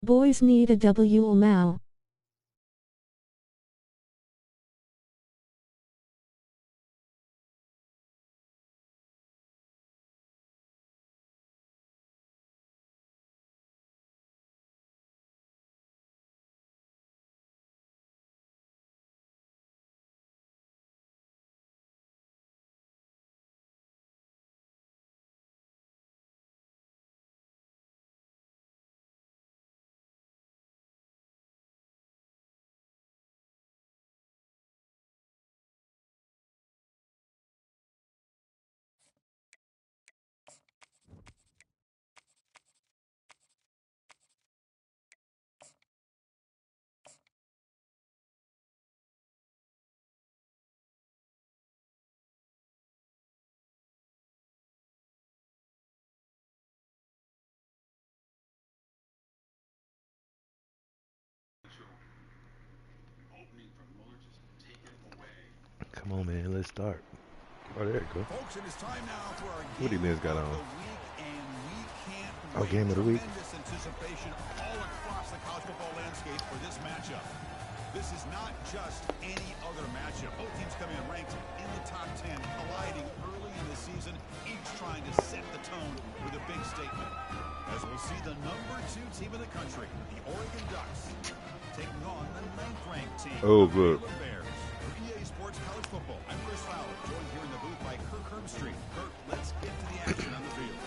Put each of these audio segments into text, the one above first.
Boys need a W now. Come on, man, let's start. Oh, there you go. Folks, it is time now for our What do you think got on? Oh, game of the week. Tremendous anticipation all across the college football landscape for this matchup. This is not just any other matchup. Both teams coming in ranked in the top 10, colliding early in the season, each trying to set the tone with a big statement. As we'll see the #2 team in the country, the Oregon Ducks, taking on the 9th-ranked team, Oh, the good. Baylor Bears. For EA Sports College Football, I'm Chris Fowler, joined here in the booth by Kirk Herbstreit. Kirk, let's get to the action on the field.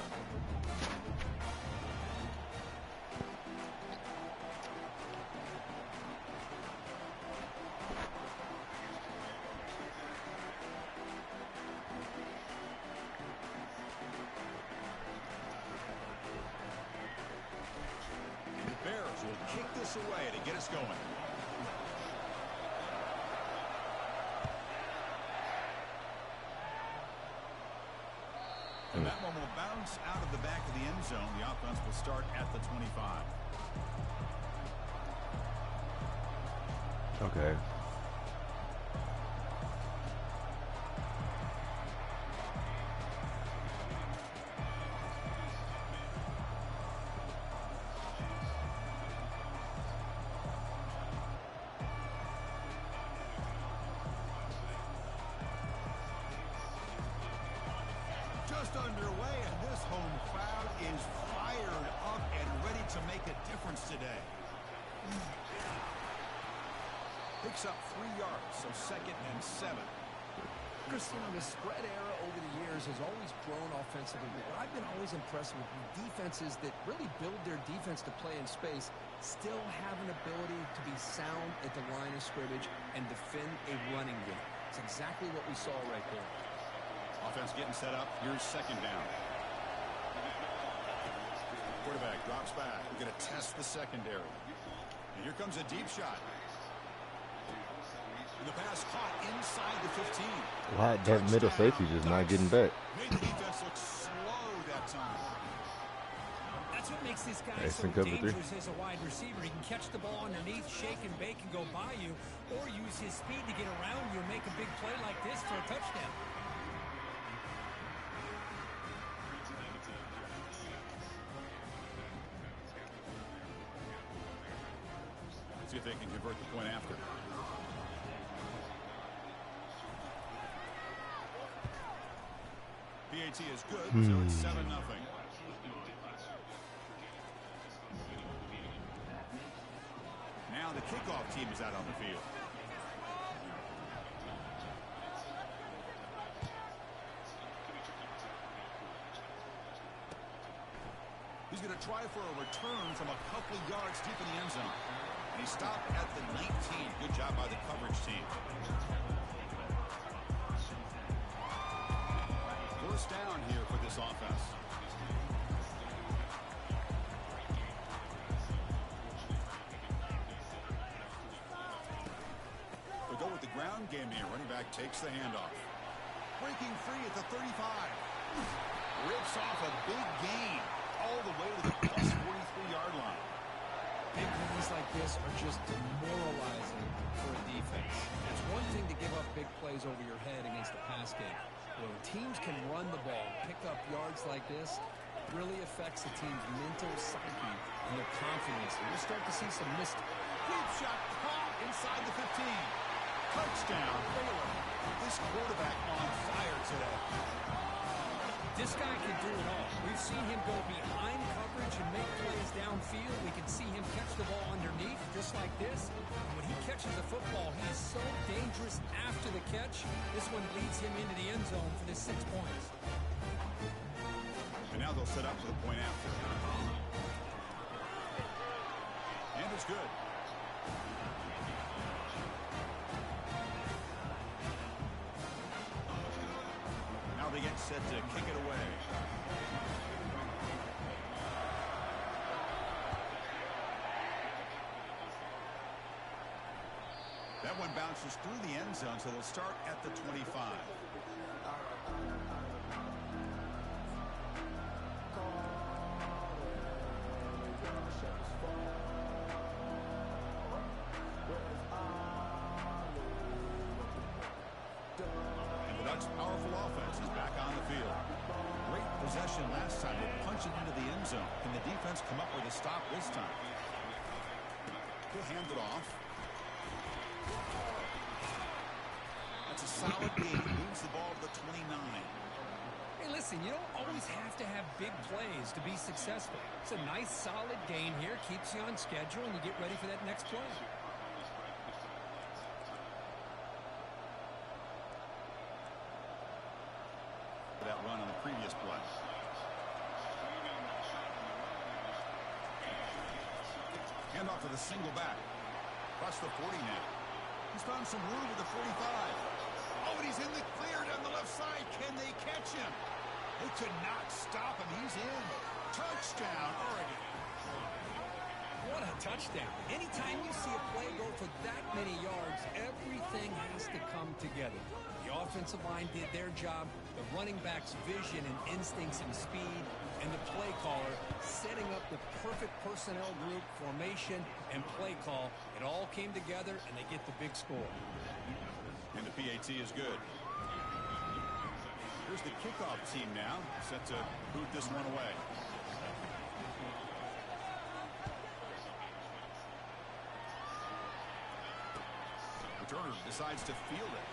Away to get us going. And that one will bounce out of the back of the end zone. The offense will start at the 25. Okay. Just underway, and this home crowd is fired up and ready to make a difference today. Picks up 3 yards, so 2nd and 7. Chris, the spread era over the years has always grown offensively, but I've been always impressed with defenses that really build their defense to play in space, still have an ability to be sound at the line of scrimmage and defend a running game. It's exactly what we saw right there. Offense getting set up. Here's 2nd down. Quarterback drops back. We're going to test the secondary. And here comes a deep shot. And the pass caught inside the 15. Wow, that middle safety just not getting back. Made the defense look slow that time. That's what makes this guy Nice so and cover dangerous three. as a wide receiver. He can catch the ball underneath, shake and bake, and go by you, or use his speed to get around you and make a big play like this for a touchdown. See if they can convert the point after. PAT is good, so it's 7-0. Now the kickoff team is out on the field. He's going to try for a return from a couple yards deep in the end zone. And he stopped at the 19. Good job by the coverage team. First down here for this offense. They go with the ground game here. Running back takes the handoff. Breaking free at the 35. Rips off a big gain all the way to the plus 43-yard line. Big plays like this are just demoralizing for a defense. It's one thing to give up big plays over your head against the pass game. When teams can run the ball, pick up yards like this, really affects the team's mental psyche and their confidence. And we'll start to see some missed. Deep shot caught inside the 15. Touchdown, Baylor. This quarterback on fire today. This guy can do it all. We've seen him go behind coverage and make plays downfield. We can see him catch the ball underneath, just like this. And when he catches the football, he is so dangerous after the catch. This one leads him into the end zone for the 6 points. And now they'll set up for the point after. And it's good. Now they get set to kick it away. That one bounces through the end zone, so they'll start at the 25. Powerful offense is back on the field. Great possession last time. They punch it into the end zone. Can the defense come up with a stop this time? He'll hand it off. That's a solid gain. Moves the ball to the 29. Hey, listen, you don't always have to have big plays to be successful. It's a nice, solid gain here. Keeps you on schedule, and you get ready for that next play. That run on the previous play. Hand off to the single back. Across the 40 now. He's found some room with the 45. Oh, and he's in the clear down the left side. Can they catch him? They could not stop him. He's in. Touchdown, Oregon. What a touchdown. Anytime you see a play go for that many yards, everything has to come together. The offensive line did their job, the running back's vision and instincts and speed, and the play caller setting up the perfect personnel group, formation, and play call. It all came together, and they get the big score. And the PAT is good. Here's the kickoff team now, set to boot this one away. Returner decides to field it.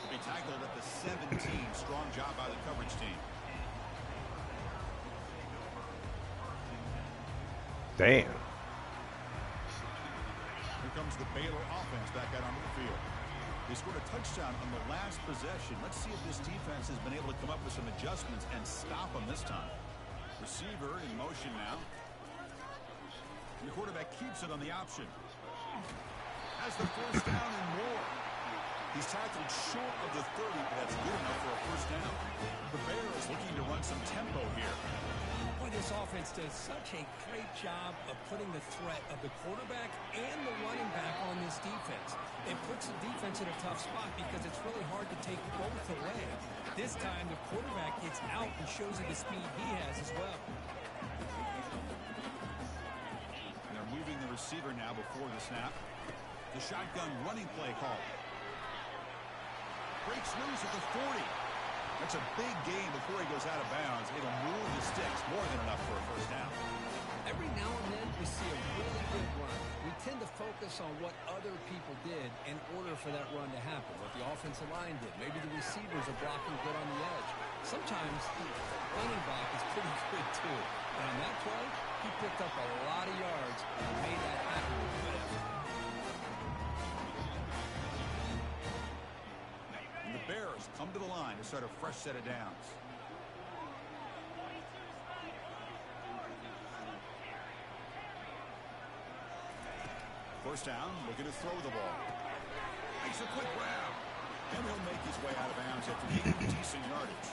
Be tackled at the 17. Strong job by the coverage team. Damn. Here comes the Baylor offense back out onto the field. They scored a touchdown on the last possession. Let's see if this defense has been able to come up with some adjustments and stop them this time. Receiver in motion now. The quarterback keeps it on the option. Has the first down and more. He's tackled short of the 30, but that's good enough for a first down. The Bears looking to run some tempo here. Boy, this offense does such a great job of putting the threat of the quarterback and the running back on this defense. It puts the defense in a tough spot because it's really hard to take both away. This time, the quarterback gets out and shows you the speed he has as well. And they're moving the receiver now before the snap. The shotgun running play call. Breaks loose at the 40. That's a big gain before he goes out of bounds. It'll move the sticks, more than enough for a first down. Every now and then we see a really good run. We tend to focus on what other people did in order for that run to happen, what the offensive line did. Maybe the receivers are blocking good on the edge. Sometimes the running back is pretty good too. And on that play, he picked up a lot of yards and made that happen with a good effort. And the Bears come to the line to start a fresh set of downs. First down, looking to throw the ball. Makes a quick grab. And he'll make his way out of bounds after gaining decent yardage.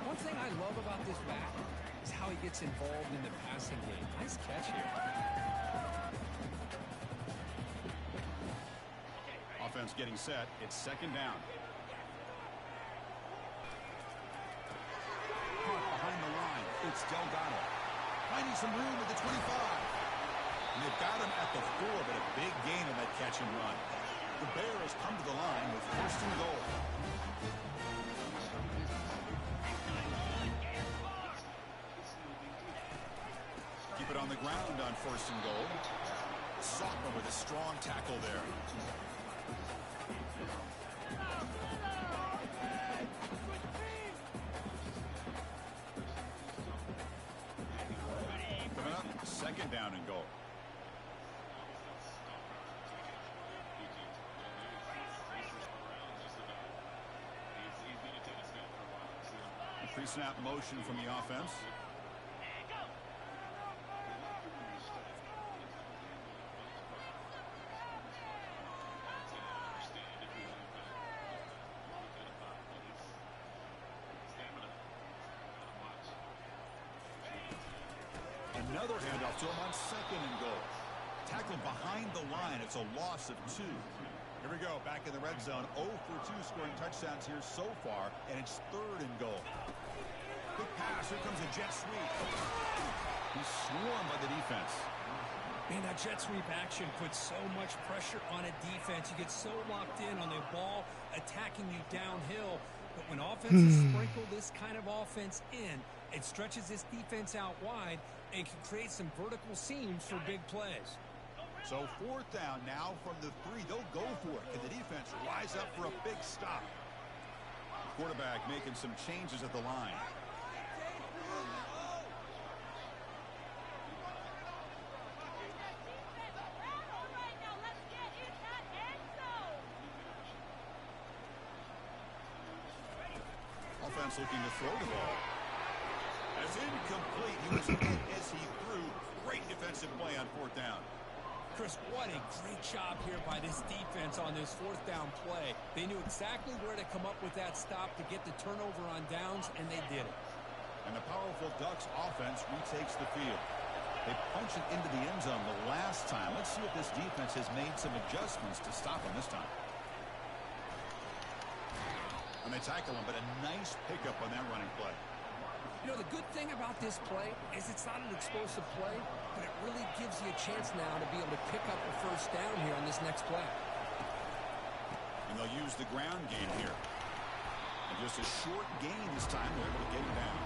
One thing I love about this back is how he gets involved in the passing game. Nice catch here. Offense getting set. It's second down. Caught behind the line. It's Delgado. Finding some room at the 25. And they've got him at the 4, but a big gain on that catch and run. The Bears come to the line with first and goal. the ground on 1st and goal. Sophomore with a strong tackle there. Coming up, 2nd down and goal. Pre-snap motion from the offense. Another handoff to him on 2nd and goal. Tackled behind the line. It's a loss of 2. Here we go. Back in the red zone. 0 for 2 scoring touchdowns here so far. And it's 3rd and goal. Good pass. Here comes a jet sweep. He's swarmed by the defense. Man, that jet sweep action puts so much pressure on a defense. You get so locked in on the ball attacking you downhill. But when offenses sprinkle this kind of offense in, it stretches this defense out wide and can create some vertical seams for big plays. So 4th down now from the 3. They'll go for it. Can the defense rise up for a big stop? Quarterback making some changes at the line. Offense looking to throw the ball. That's incomplete. He was hit as he threw. Great defensive play on 4th down. Chris, what a great job here by this defense on this 4th down play. They knew exactly where to come up with that stop to get the turnover on downs, and they did it. And the powerful Ducks offense retakes the field. They punch it into the end zone the last time. Let's see if this defense has made some adjustments to stop him this time. And they tackle him, but a nice pickup on that running play. You know, the good thing about this play is it's not an explosive play, but it really gives you a chance now to be able to pick up a 1st down here on this next play. And they'll use the ground game here. And just a short gain this time, they're able to get him down.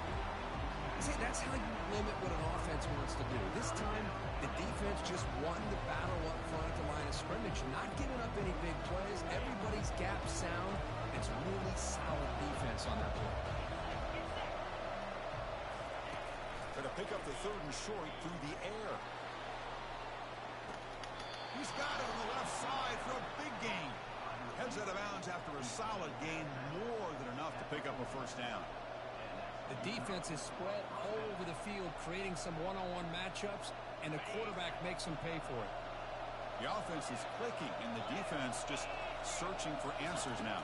See, that's how you limit what an offense wants to do. This time, the defense just won the battle up front at the line of scrimmage, not giving up any big plays. Everybody's gap sound. It's really solid defense on that play. Try to pick up the 3rd and short through the air. He's got it on the left side for a big gain. Heads out of bounds after a solid gain, more than enough to pick up a 1st down. The defense is spread all over the field, creating some one-on-one matchups, and the quarterback makes them pay for it. The offense is clicking, and the defense just searching for answers now.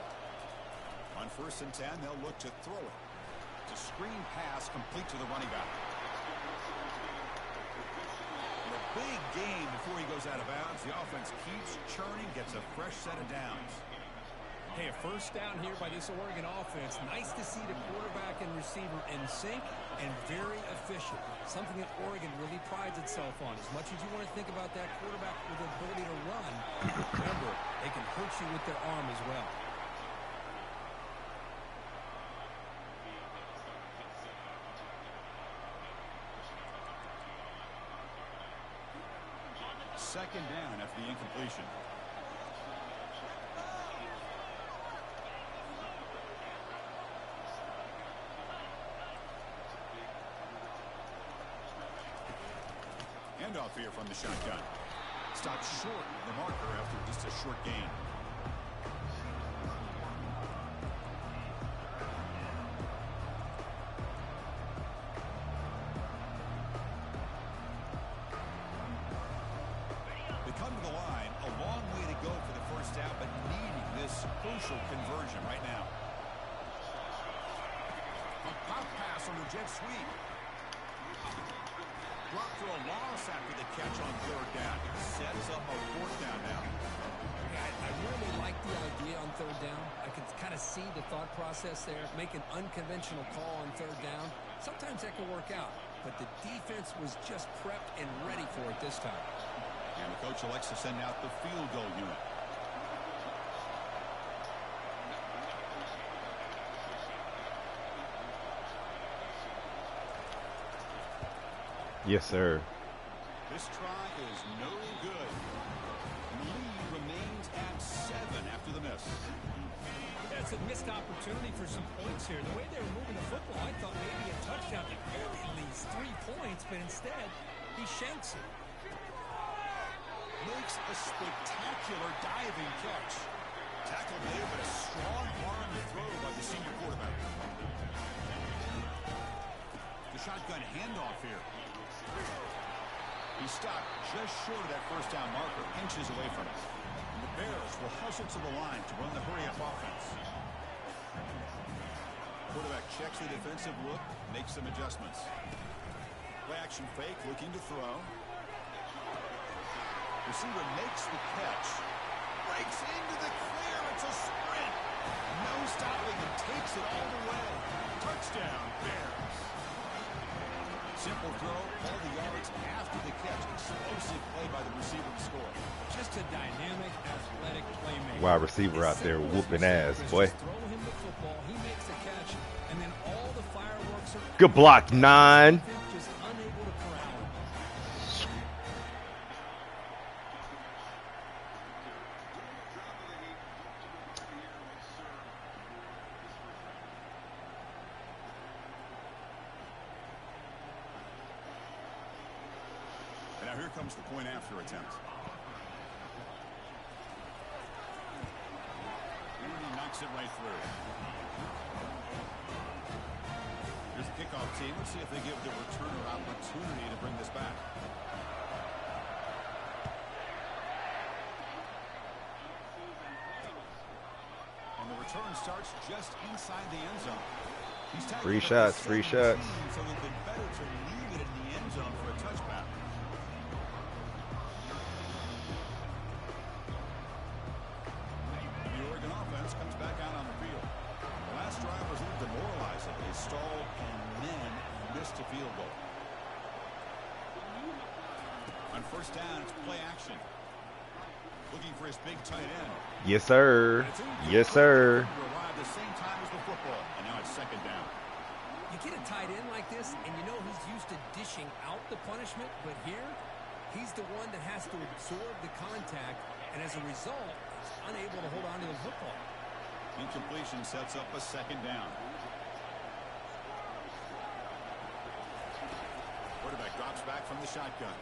On 1st and 10, they'll look to throw it. It's a screen pass complete to the running back. And a big gain before he goes out of bounds. The offense keeps churning, gets a fresh set of downs. Hey, a 1st down here by this Oregon offense. Nice to see the quarterback and receiver in sync and very efficient. Something that Oregon really prides itself on. As much as you want to think about that quarterback with the ability to run, remember, they can hurt you with their arm as well. Second down after the incompletion. Handoff here from the shotgun. Stopped short of the marker after just a short gain. They come to the line. A long way to go for the 1st down, but needing this crucial conversion right now. A pop pass on the jet sweep. Dropped for a loss after the catch on 3rd down. Sets up a 4th down now. I really like the idea on 3rd down. I can kind of see the thought process there. Make an unconventional call on 3rd down. Sometimes that can work out, but the defense was just prepped and ready for it this time. And the coach elects to send out the field goal unit. Yes, sir. This try is no good. The lead remains at 7 after the miss. That's a missed opportunity for some points here. The way they were moving the football, I thought maybe a touchdown at very least 3 points, but instead, he shanks it. Makes a spectacular diving catch. Tackle made, but a strong arm throw by the senior quarterback. The shotgun handoff here. He stopped just short of that first down marker, inches away from it. And the Bears will hustle to the line to run the hurry-up offense. Quarterback checks the defensive look, makes some adjustments. Play action fake, looking to throw. Receiver makes the catch. Breaks into the clear. It's a sprint. No stopping and takes it all the way. Touchdown, Bears. Simple throw, all the yards after the catch. Explosive play by the receiver to score. Just a dynamic, athletic playmaker. Wide receiver out there whooping ass, boy. Throw him the football, he makes the catch, and then all the fireworks are Good block, 9. just unable to corral him. And now here comes the point after attempt. And he knocks it right through. Here's the kickoff team. Let's see if they give the returner opportunity to bring this back. And the return starts just inside the end zone. He's Free shots, free shots. So it would be better to leave it in the end zone for a touchback. The Oregon offense comes back out on the field. The last drive was a little demoralizing. They stalled and then missed a field goal. On first down, it's play action. Looking for his big tight end. Yes, sir. Yes, sir. Arrived the same time as the football, and now it's second down. You get a tight end like this, and you know he's used to dishing out the punishment, but here, he's the one that has to absorb the contact, and as a result, he's unable to hold on to the football. Incompletion sets up a second down. Quarterback drops back from the shotgun.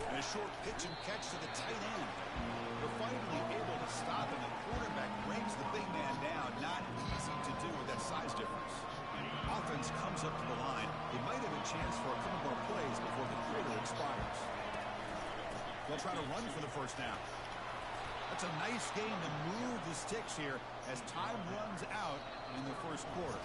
And a short pitch and catch to the tight end. They're finally able to stop, and the quarterback brings the big man down. Not easy to do with that size difference. Offense comes up to the line. They might have a chance for a couple more plays before the quarter expires. They'll try to run for the first down. That's a nice game to move the sticks here as time runs out in the first quarter.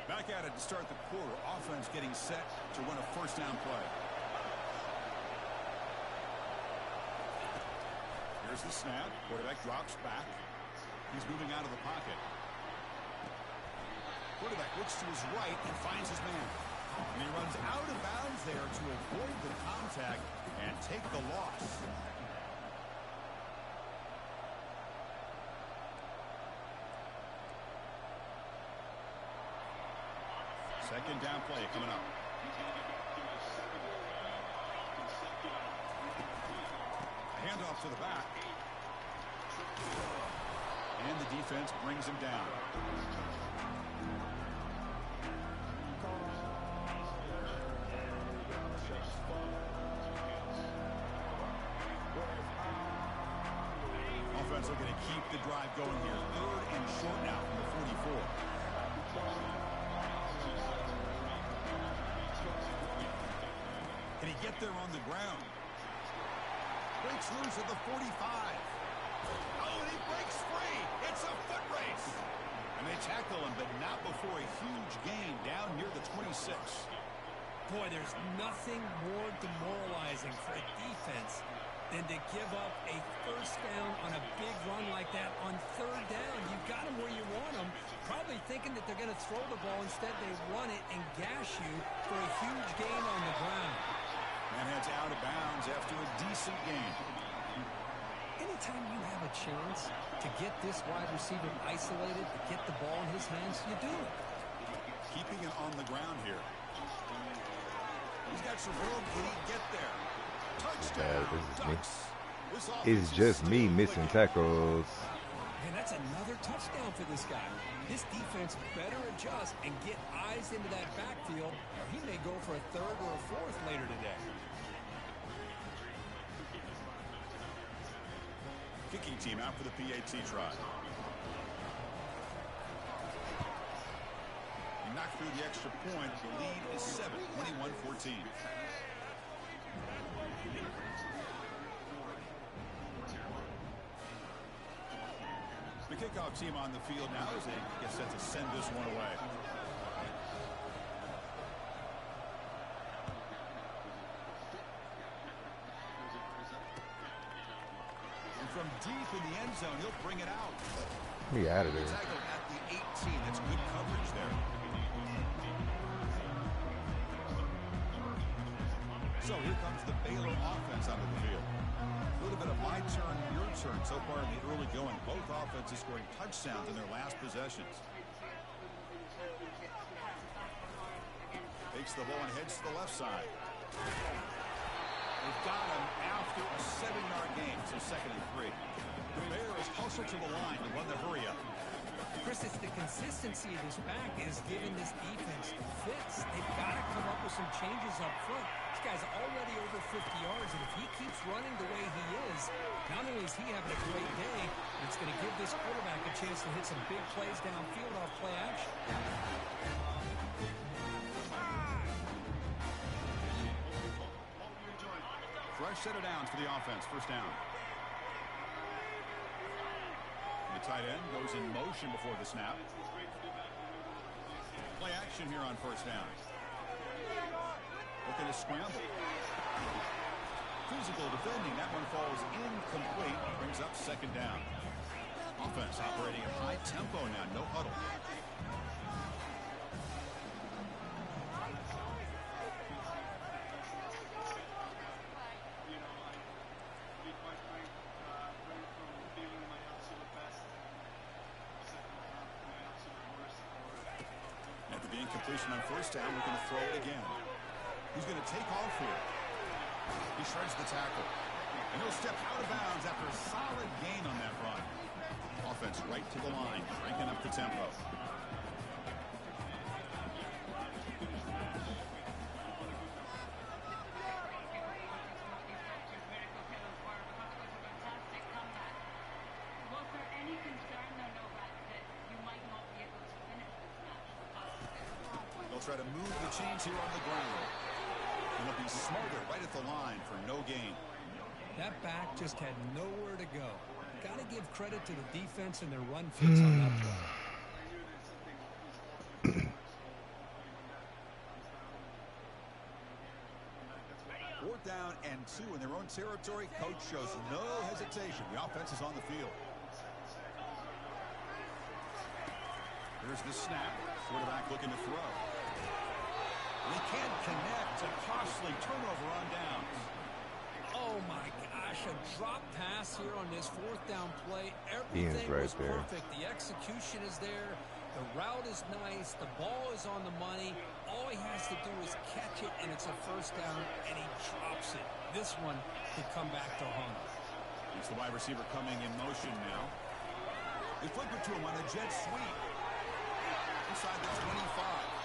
Back at it to start the quarter. Offense getting set to run a first down play. Here's the snap. Quarterback drops back. He's moving out of the pocket. Quarterback looks to his right and finds his man. And he runs out of bounds there to avoid the contact and take the loss. Second down play coming up. A handoff to the back. And the defense brings him down. Offense looking to keep the drive going here. Third and short now from the 44. Can he get there on the ground? Breaks loose at the 45. Oh, and he breaks free. It's a foot race. And they tackle him, but not before a huge gain down near the 26. Boy, there's nothing more demoralizing for a defense than to give up a first down on a big run like that on third down. You've got them where you want them, Probably thinking that they're going to throw the ball. Instead, they run it and gash you for a huge gain on the ground. And heads out of bounds after a decent gain. Anytime you have a chance to get this wide receiver isolated, to get the ball in his hands, you do it. Keeping it on the ground here. He's got some room. Can he get there? Touchdown. It's just me missing tackles. And that's another touchdown for this guy. This defense better adjust and get eyes into that backfield, or he may go for a third or a fourth later today. Kicking team out for the PAT try. He knocked through the extra point. The lead is 7, 21-14. The kickoff team on the field now as they get set to send this one away. And from deep in the end zone, he'll bring it out. Be out of there. Tackle at the 18. That's good coverage there. So here comes the Baylor offense onto the field. A little bit of my turn, your turn so far in the early going. Both offenses scoring touchdowns in their last possessions. Takes the ball and heads to the left side. They've got him after a 7-yard gain, so 2nd and 3. The Bears hustle to the line to run the hurry up. Chris, it's the consistency of this back is giving this defense fits. They've got to come up with some changes up front. This guy's already over 50 yards, and if he keeps running the way he is, not only is he having a great day, it's going to give this quarterback a chance to hit some big plays downfield off play action. Fresh set of downs for the offense. First down. The tight end goes in motion before the snap. Play action here on first down. Looking to scramble. Physical defending. That one falls incomplete. Brings up 2nd down. Offense operating at high tempo now. No huddle. Completion on first down. We're going to throw it again. He's going to take off here. He shreds the tackle. And he'll step out of bounds after a solid gain on that run. Offense right to the line, cranking up the tempo. Try to move the chains here on the ground. And they'll be smarter right at the line for no gain. That back just had nowhere to go. Got to give credit to the defense and their run fits on that play. 4th down and 2 in their own territory. Coach shows no hesitation. The offense is on the field. Here's the snap. Quarterback looking to throw. He can't connect. A costly turnover on downs. Oh, my gosh. A drop pass here on this 4th down play. Everything was perfect. The execution is there. The route is nice. The ball is on the money. All he has to do is catch it, and it's a first down, and he drops it. This one could come back to haunt him. It's the wide receiver coming in motion now. They flip it to him on a jet sweep. Inside the 25.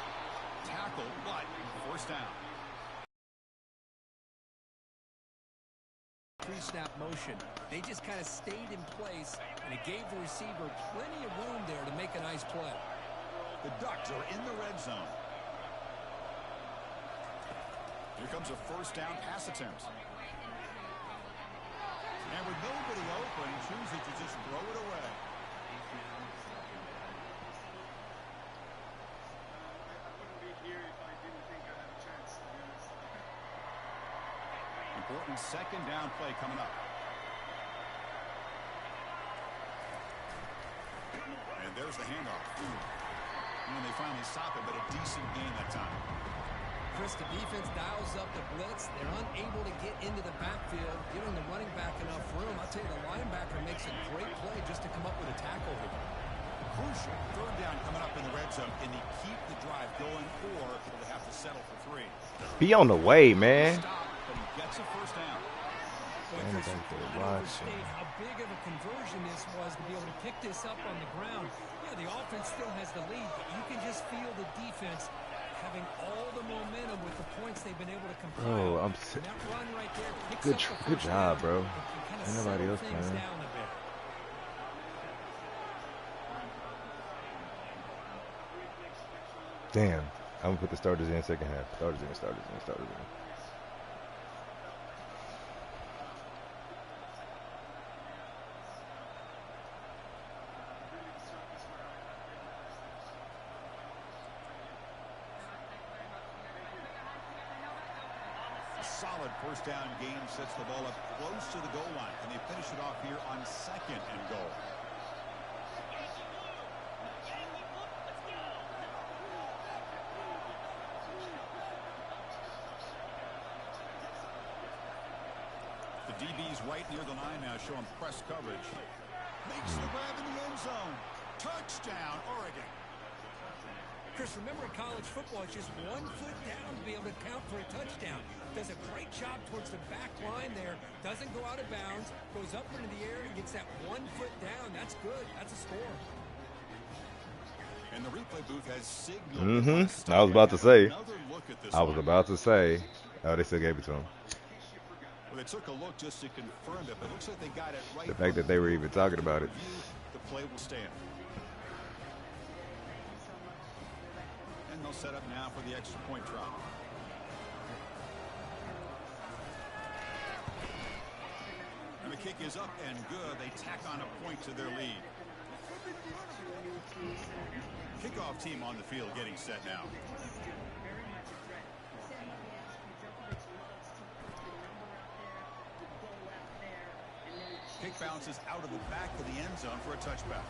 Tackle, but first down. Pre-snap motion. They just kind of stayed in place, and it gave the receiver plenty of room there to make a nice play. The Ducks are in the red zone. Here comes a first down pass attempt. And with nobody open, chooses to just throw it away. Important 2nd down play coming up. And they're There's the handoff. And they finally stop it, but a decent gain that time. Chris, the defense dials up the blitz. They're unable to get into the backfield, giving the running back enough room. I'll tell you, the linebacker makes a great play just to come up with a tackle here. Crucial third down coming up in the red zone. Can they keep the drive going, or will they have to settle for 3? Be on the way, man. Stop, but he gets a first down. Overstate how big of a conversion this was to be able to pick this up on the ground. Yeah, the offense still has the lead, but you can just feel the defense having all the momentum with the points they've been able to compile. Oh, I'm sick. That run right there good job, bro. Ain't nobody else playing. Damn. I'm gonna put the starters in second half. Starters in. Solid first down gain sets the ball up close to the goal line. Can they finish it off here on 2nd and goal? The DB's right near the line now, showing press coverage. Makes the grab in the end zone. Touchdown, Oregon. Chris, remember in college football, it's just 1 foot down to be able to count for a touchdown. Does a great job towards the back line there. Doesn't go out of bounds. Goes up into the air and gets that 1 foot down. That's good. That's a score. And the replay booth has signaled. I was about to say. Oh, they still gave it to him. Well, they took a look just to confirm it, but it looks like they got it right. The fact that they were even talking about it. The play will stand. And they'll set up now for the extra point try. And the kick is up and good. They tack on a point to their lead. Kickoff team on the field getting set now. Kick bounces out of the back of the end zone for a touchback.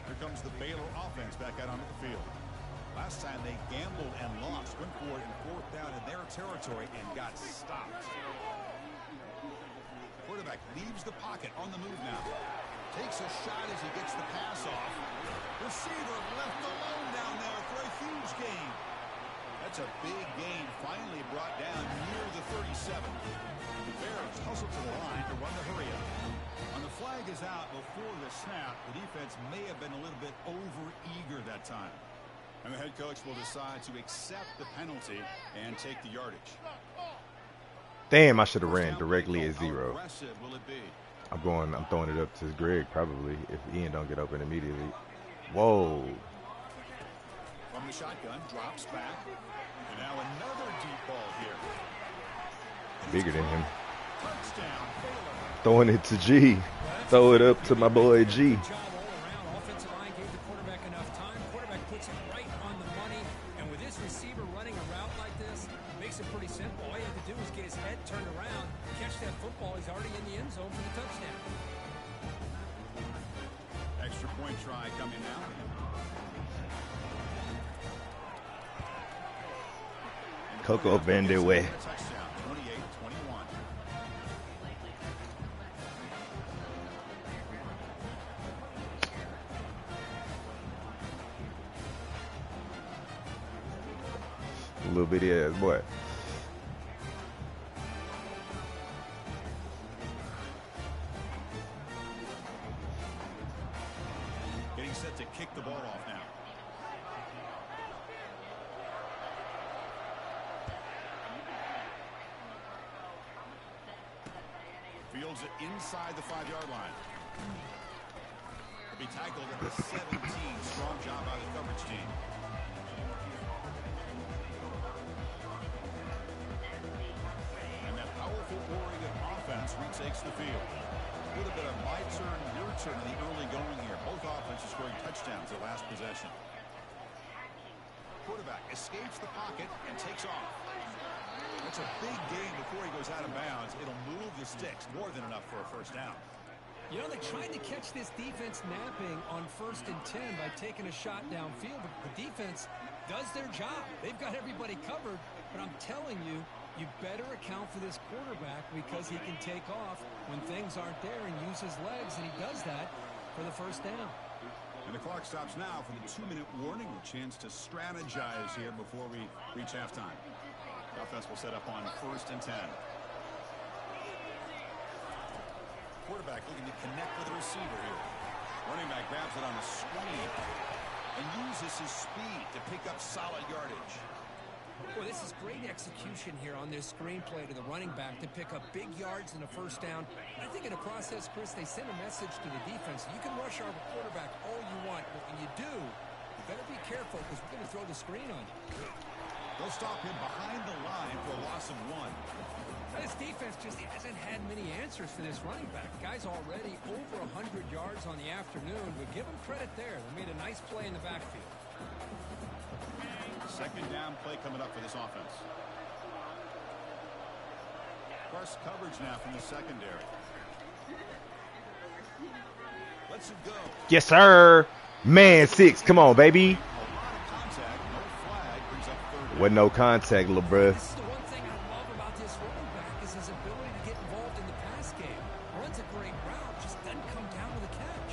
Here comes the Baylor offense back out onto the field. Last time they gambled and lost. Went for it in 4th down in their territory and got stopped. Quarterback leaves the pocket on the move now. Takes a shot as he gets the pass off. Receiver left alone down there for a huge gain. That's a big gain, finally brought down near the 37. The Bears hustle to the line to run the hurry up. And the flag is out before the snap. The defense may have been a little bit over-eager that time. And the head coach will decide to accept the penalty and take the yardage. Damn, I should have ran directly at 0. How aggressive will it be? I'm throwing it up to Greg probably if Ian don't get open immediately. Whoa. From the shotgun, drops back. And now another deep ball here. Bigger than him. Touchdown, Baylor. Throwing it to G. Throw it up to my boy G. Job all around. Offensive line gave the quarterback enough time. Quarterback puts it right on the money. And with this receiver running a route like this, makes it pretty simple. All you have to do is get his head turned around, catch that football. He's already in the end zone for the touchdown. Extra point try coming now. Coco Vandeweghe. Touchdown, 28-21. Little bitty ass boy. Getting set to kick the ball off now. Fields it inside the 5-yard line. He'll be tackled at the 17. Strong job by the coverage team. And that powerful Oregon offense retakes the field. A little bit of my turn, your turn in the early going here. Both offenses scoring touchdowns their last possession. Quarterback quarterback escapes the pocket and takes off. That's a big gain before he goes out of bounds. It'll move the sticks, more than enough for a first down. You know, they tried to catch this defense napping on 1st and 10 by taking a shot downfield, but the defense does their job. They've got everybody covered, but I'm telling you, you better account for this quarterback because he can take off when things aren't there and use his legs, and he does that for the first down. And the clock stops now for the 2-minute warning. A chance to strategize here before we reach halftime. The offense will set up on 1st and 10. Quarterback looking to connect with the receiver here. Running back grabs it on the screen and uses his speed to pick up solid yardage. Boy, this is great execution here on this screenplay to the running back to pick up big yards and a first down. I think in the process, Chris, they send a message to the defense. You can rush our quarterback all you want, but when you do, you better be careful because we're going to throw the screen on you. They'll stop him behind the line for a loss of 1. This defense just hasn't had many answers for this running back. Guy's already over 100 yards on the afternoon, but give him credit there. They made a nice play in the backfield. Second down play coming up for this offense. First coverage now from the secondary. Lets it go. Yes, sir. Man, 6. Come on, baby. A lot of contact. No flag. Brings up 3rd down. With no contact, little bruh. This is the one thing I love about this running back is his ability to get involved in the pass game. Runs a great route, just doesn't come down with a catch.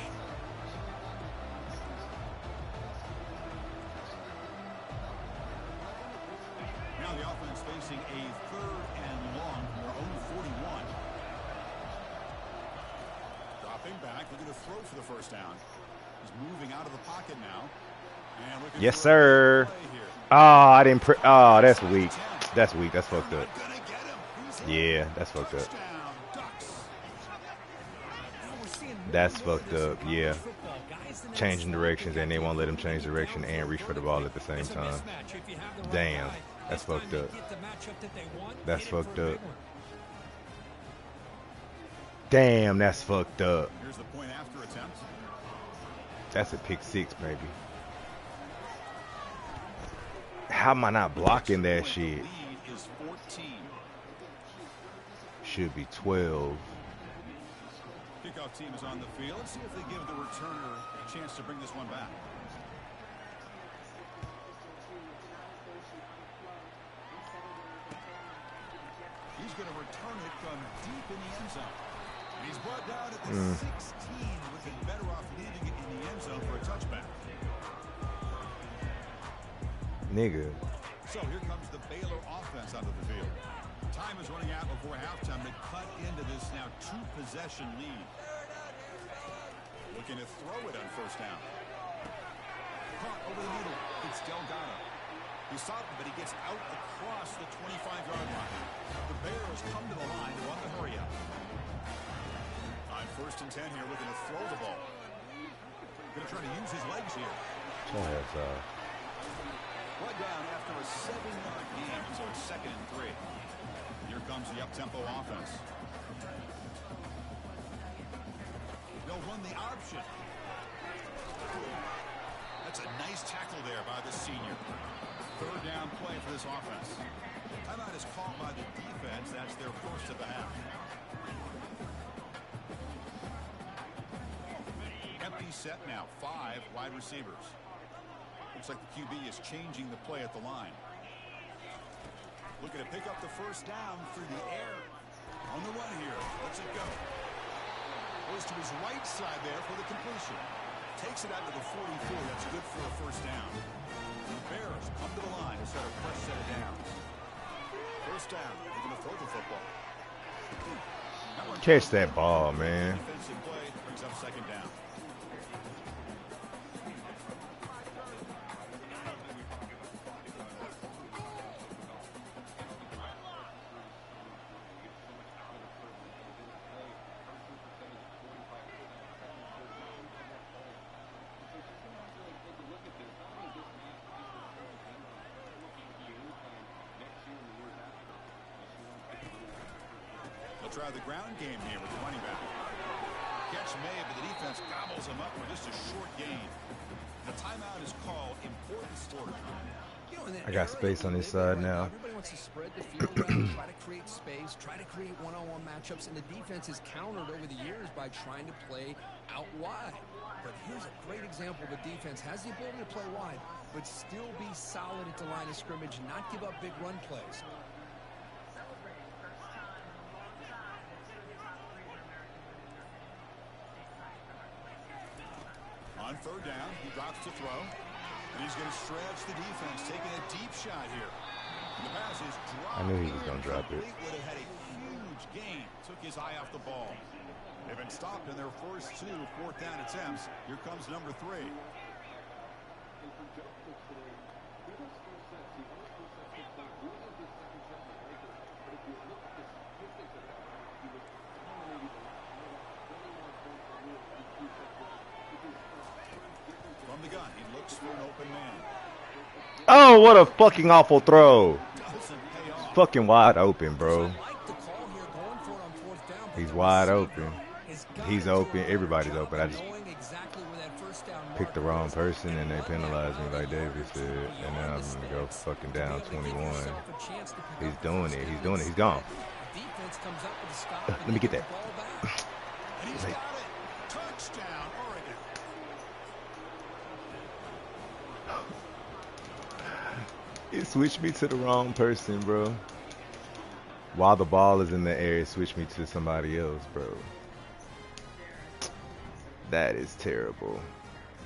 Now the offense facing a 3rd and long from their own 41. Dropping back, looking to throw for the first down. He's moving out of the pocket now. And looking Yes, for a sir. big play here. Oh, I didn't. Oh, that's weak. That's weak. That's fucked up. Not gonna get him. He's in. Yeah, that's fucked up. Touchdown, Ducks. Now we're seeing more That's and more of fucked this up. in Yeah. college football. Guys in that Changing slot directions, can and they get won't let him down change the direction field and reach for the ball at the same It's a time. mismatch if you have the right Damn, guy. that's This time fucked they up. get the matchup that they want, That's hit it for fucked a big up. one. Damn, that's fucked up. Here's the point after attempt. That's a pick 6, baby. How am I not blocking that The shit? lead is 14. Should be 12. Kickoff team is on the field. Let's see if they give the returner a chance to bring this one back. He's going to return it from deep in the end zone. And he's brought down at the 16, looking better off leaving it in the end zone for a touchback. Nigga. So here comes the Baylor offense onto the field. Time is running out before halftime to cut into this now 2-possession lead. Looking to throw it on first down. Caught over the middle. It's Delgado. He's stopped, but he gets out across the 25-yard line. The Bears come to the line to run the hurry up. On 1st and 10 here, looking to throw the ball. Going to try to use his legs here. Brought down after a 7-yard gain, so it's 2nd and 3. Here comes the up-tempo offense. They'll run the option. That's a nice tackle there by the senior. 3rd down play for this offense. Timeout is called by the defense. That's their first of the half. Empty set now. 5 wide receivers. Looks like the QB is changing the play at the line. Looking to pick up the first down through the air. On the run here. Let's it go. Goes to his right side there for the completion. Takes it out to the 44. That's good for a first down. The Bears come to the line to set a fresh set of downs. First down. They're going to throw the football. Catch that ball, man. Defensive play brings up 2nd down. They'll try the ground game here with the running back. Catch made, but the defense gobbles him up for just a short gain. The timeout is called important sport. You know, I got space on this side now. Everybody wants to spread the field out, try to create space, try to create one-on-one matchups, and the defense is countered over the years by trying to play out wide. But here's a great example of a defense has the ability to play wide, but still be solid at the line of scrimmage and not give up big run plays. On third down, he drops to throw. And he's going to stretch the defense, taking a deep shot here. And the pass is dropped. I knew he was going to drop it. Would have had a huge gain. Took his eye off the ball. They've been stopped in their first 2 fourth down attempts. Here comes number 3. From the gun, he looks for an open man. Oh, what a fucking awful throw. Fucking wide open, bro. He's wide open. He's open. Everybody's open. I just picked the wrong person and they penalized me like David said. And now I'm going to go fucking down 21. He's doing it. He's doing it. He's gone. Let me get that. He's got it. Touchdown, Oregon. It switched me to the wrong person, bro. While the ball is in the air, it switched me to somebody else, bro. That is terrible.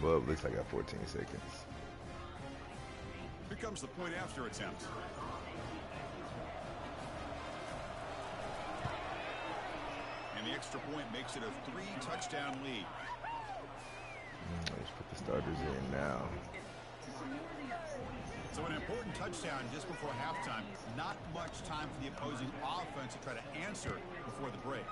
Well, it looks like I got 14 seconds. Here comes the point after attempt. And the extra point makes it a 3-touchdown lead. Let's put the starters in now. So an important touchdown just before halftime. Not much time for the opposing offense to try to answer before the break.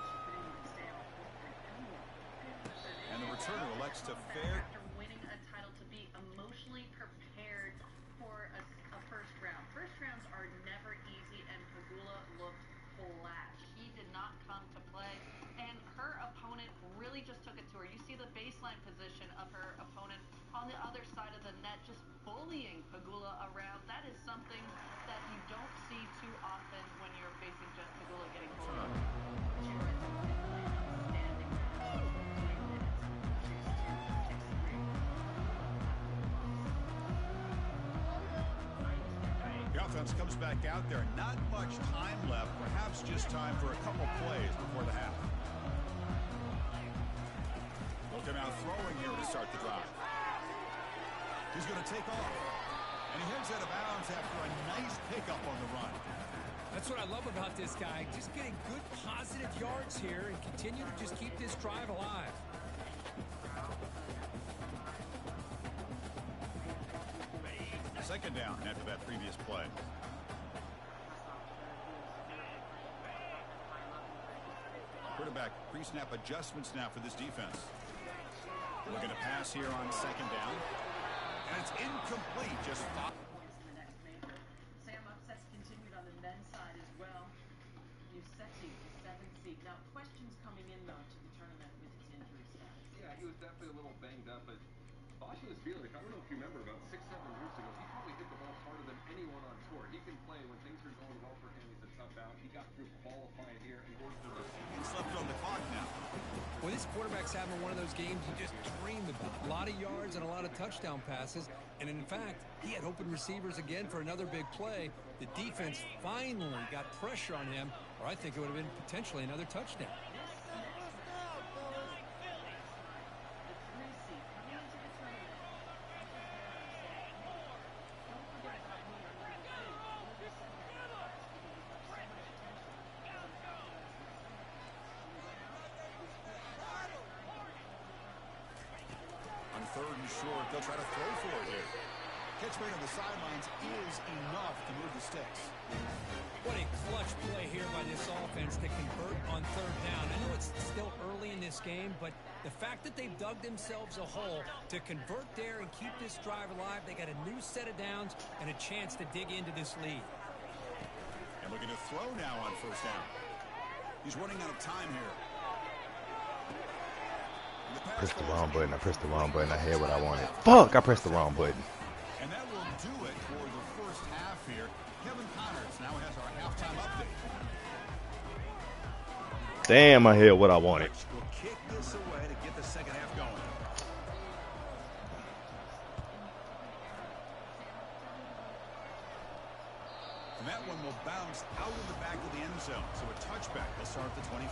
And the returner elects to fair. After winning a title, to be emotionally prepared for a first round. First rounds are never easy, and Pegula looked flat. He did not come to play, and her opponent really just took it to her. You see the baseline position of her opponent on the other side of the net, just bullying Pegula around. That is something that you don't see too often when you're facing just Pegula getting bullied. The offense comes back out there. Not much time left. Perhaps just time for a couple plays before the half. Looking out throwing here to start the drive. He's going to take off. And he heads out of bounds after a nice pickup on the run. That's what I love about this guy. Just getting good positive yards here and continue to just keep this drive alive. Second down after that previous play. Quarterback pre-snap adjustments now for this defense. Looking to pass here on second down. And it's incomplete. Just five. Sam, upsets continued on the men's side as well. Usetti, the 7th seed. Now, questions coming in, though, to the tournament with his injury status. Yeah, he was definitely a little banged up, but Bosch was feeling it. I don't know if you remember, about 6-7 years ago, he probably hit the ball harder than anyone on tour. He can play when things are going well for him. He's a tough out. He got through qualifying here and worked through this. He's left on the clock now. Well, this quarterback's having one of those games you just dreamed about. A lot of yards and a lot of touchdown passes. And in fact, he had open receivers again for another big play. The defense finally got pressure on him, or I think it would have been potentially another touchdown. Third and short, they'll try to throw for it here. Catch made on the sidelines is enough to move the sticks. What a clutch play here by this offense to convert on third down. I know it's still early in this game, but the fact that they've dug themselves a hole to convert there and keep this drive alive, they got a new set of downs and a chance to dig into this lead. And looking to throw now on first down. He's running out of time here. Pressed the wrong button. I pressed the wrong button. I had what I wanted. Fuck! I pressed the wrong button. And that will do it for the first half here. Kevin Connors now has our halftime update. Damn, I hit what I wanted. We'll kick this away to get the second half going. And that one will bounce out of the back of the end zone. So a touchback will start at the 25.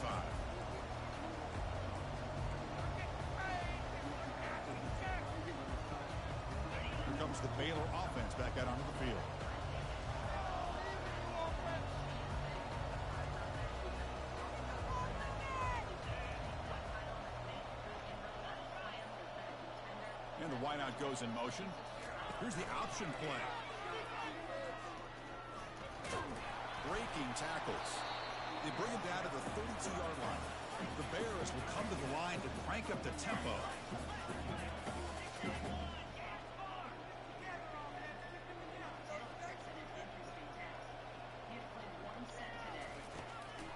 Here comes the Baylor offense back out onto the field. And the wideout goes in motion. Here's the option play. Breaking tackles. They bring him down to the 32-yard line. The Bears will come to the line to crank up the tempo.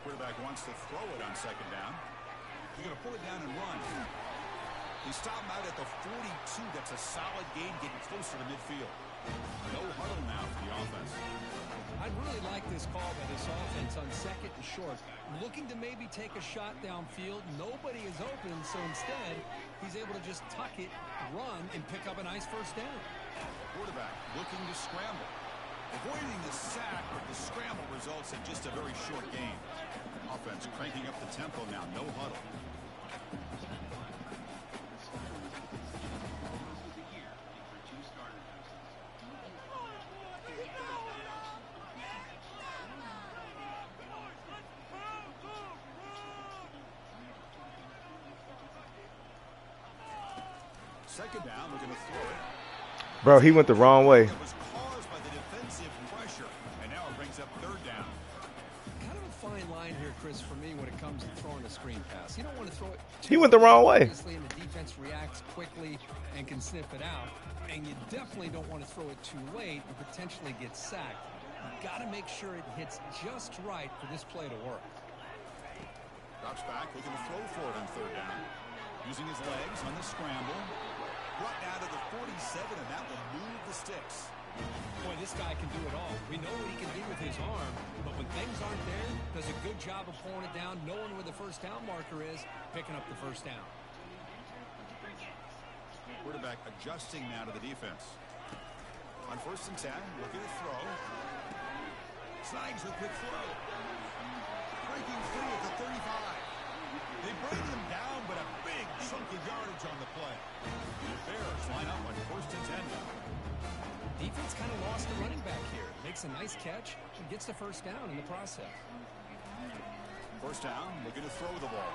Quarterback wants to throw it on second down. He's going to pull it down and run. He stopped him out at the 42. That's a solid gain, getting closer to midfield. No huddle now for the offense. I'd really like this call by this offense on second and short. Looking to maybe take a shot downfield. Nobody is open, so instead, he's able to just tuck it, run, and pick up a nice first down. Quarterback looking to scramble. Avoiding the sack, but the scramble results in just a very short gain. Offense cranking up the tempo now. No huddle. Second down, we're going to throw it. Bro, he went the wrong way. It was caused by the defensive pressure, and now it brings up third down. Kind of a fine line here, Chris, for me when it comes to throwing a screen pass. You don't want to throw it He went the wrong way. Obviously, and the defense reacts quickly and can sniff it out. And you definitely don't want to throw it too late and potentially get sacked. You got to make sure it hits just right for this play to work. Drops back, looking to throw for it on third down. Using his legs on the scramble. Brought down to the 47, and that will move the sticks. Boy, this guy can do it all. We know what he can do with his arm, but when things aren't there, does a good job of pulling it down, knowing where the first down marker is, picking up the first down. Quarterback adjusting now to the defense. On first and 10, looking to throw. Snags a quick throw. Breaking free at the 35. They bring him down, but a big chunk of yardage on the play. The Bears line up on first and 10 now. Defense kind of lost the running back here. Makes a nice catch and gets the first down in the process. First down, looking to throw the ball.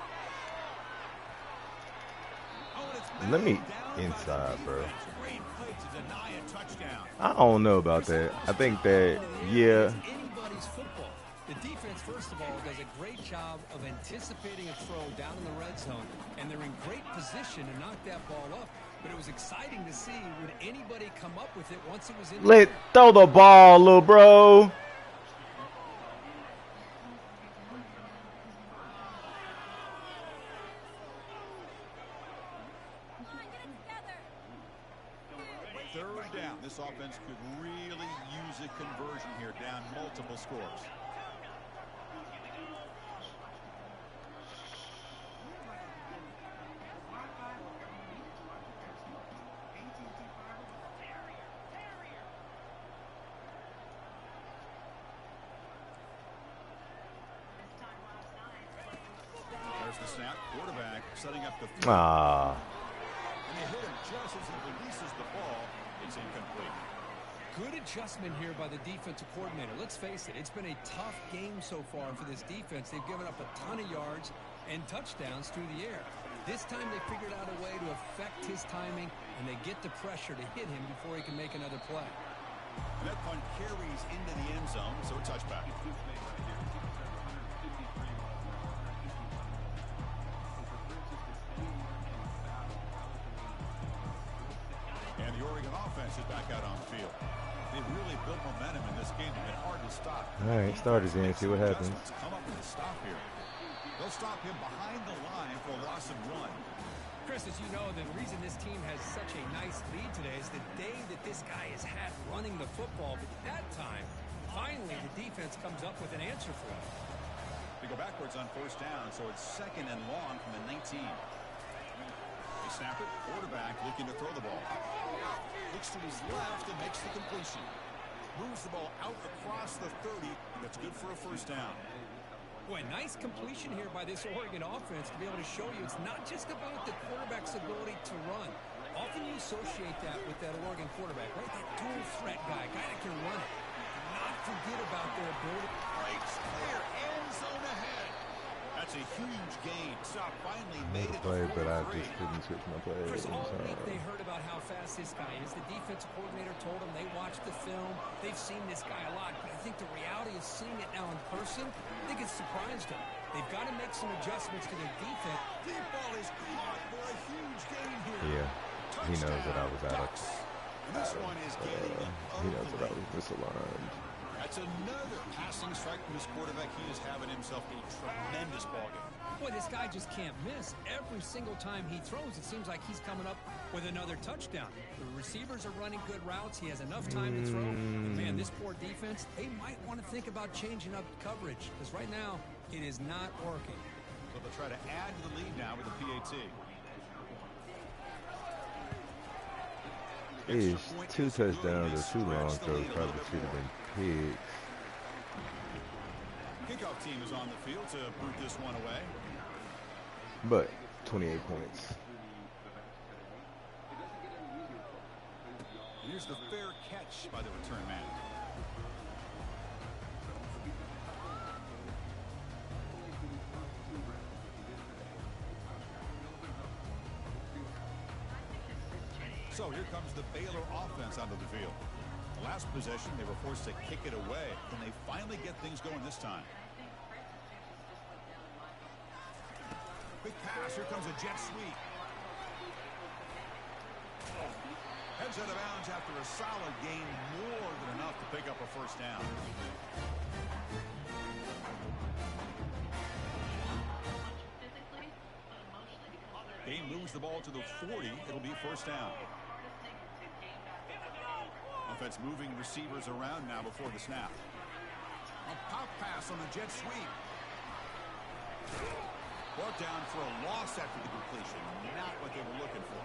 Let me inside, bro. Great play to deny a touchdown. I don't know about that. I think that, yeah. Anybody's football. The defense, first of all, does a great job of anticipating a throw down in the red zone, and they're in great position to knock that ball up. But it was exciting to see would anybody come up with it once it was in. Let throw the ball, little bro. Third down. This offense could really use a conversion here, down multiple scores. There's the snap. Quarterback setting up the throw. Ah. And they hit him just as he releases the ball. It's incomplete. Good adjustment here by the defensive coordinator. Let's face it, it's been a tough game so far for this defense. They've given up a ton of yards and touchdowns through the air. This time they figured out a way to affect his timing, and they get the pressure to hit him before he can make another play. And that punt carries into the end zone, so a touchback. And the Oregon offense is back out on the field. They've really built momentum in this game. They've been hard to stop. All right, starters in. See what happens. Come up with a stop here. They'll stop him behind the line for a loss of 1. Chris, as you know, the reason this team has such a nice lead today is the day that this guy has had running the football. But at that time, finally, the defense comes up with an answer for him. They go backwards on first down, so it's 2nd and long from the 19. They snap it. Quarterback looking to throw the ball. Looks to his left and makes the completion. Moves the ball out across the 30. That's good for a first down. Boy, nice completion here by this Oregon offense to be able to show you it's not just about the quarterback's ability to run. Often you associate that with that Oregon quarterback, right? That dual threat guy that can run it. Do not forget about their ability. Breaks clear, end zone ahead. That's a huge gain. Stop finally made it. Play, but I just couldn't switch my play. Chris, all week they heard about how fast this guy is. The defensive coordinator told them they watched the film. They've seen this guy a lot, but I think the reality is seeing it now in person, I think it's surprised them. They've got to make some adjustments to their defense. Deep ball is caught for a huge gain here. Yeah, he knows that I was out of. This one is getting He knows that I was misaligned. That's another passing strike from his quarterback. He is having himself a tremendous ballgame. Boy, this guy just can't miss. Every single time he throws, it seems like he's coming up with another touchdown. The receivers are running good routes. He has enough time to throw. But man, this poor defense, they might want to think about changing up coverage, because right now it is not working. So they'll try to add to the lead now with the PAT. His 2 touchdowns or 2 long throws probably should have been picked. Kickoff team is on the field to boot this one away. But 28 points. Here's the fair catch by the return man. So here comes the Baylor offense onto the field. The last possession, they were forced to kick it away, and they finally get things going this time. Big pass. Here comes a jet sweep. Heads out of bounds after a solid gain, more than enough to pick up a first down. Dane moves the ball to the 40. It'll be first down. Offense moving receivers around now before the snap. A pop pass on the jet sweep. Brought down for a loss after the completion. Not what they were looking for.